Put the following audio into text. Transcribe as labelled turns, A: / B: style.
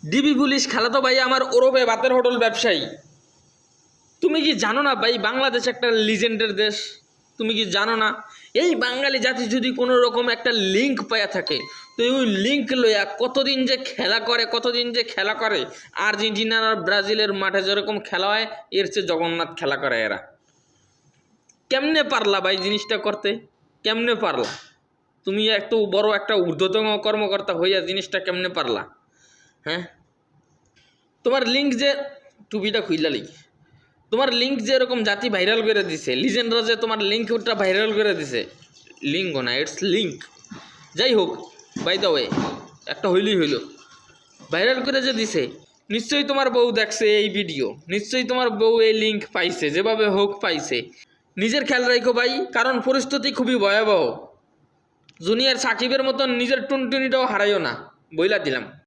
A: DB police খালাতো ভাই আমার ওরফে ভাতের হোটেল ব্যবসায়ী। তুমি কি জানো না ভাই, বাংলাদেশ একটা লিজেন্ডের দেশ? তুমি কি জানো না? এই বাঙালি জাতি যদি কোনো রকম একটা লিঙ্ক পায়া থাকে, তো ওই লিঙ্ক লইয়া কতদিন যে খেলা করে, কতদিন যে খেলা করে। আর্জেন্টিনার আর ব্রাজিলের মাঠে যেরকম খেলা হয়, এর চেয়ে জগন্নাথ খেলা করে এরা। কেমনে পারলা ভাই জিনিসটা করতে? কেমনে পারলা? তুমি একটু বড় একটা ঊর্ধ্বতন কর্মকর্তা হইয়া জিনিসটা কেমনে পারলা? হ্যাঁ, তোমার লিঙ্ক যে, টুপিটা খুইলালি, তোমার লিঙ্ক যে এরকম জাতি ভাইরাল করে দিছে, লিজেন্ডরা যে তোমার লিঙ্ক ওটা ভাইরাল করে দিছে। লিঙ্ক না, ইটস লিঙ্ক। যাই হোক, বাই দ্য ওয়ে, একটা হইলেই হইল, ভাইরাল করে যে দিছে, নিশ্চয়ই তোমার বউ দেখছে এই ভিডিও, নিশ্চয়ই তোমার বউ এই লিঙ্ক পাইছে, যেভাবে হোক পাইছে। নিজের খেয়াল রাখো ভাই, কারণ পরিস্থিতি খুবই ভয়াবহ। জুনিয়র সাকিবের মতন নিজের টুনটুনিটাও হারাইও না, বইলা দিলাম।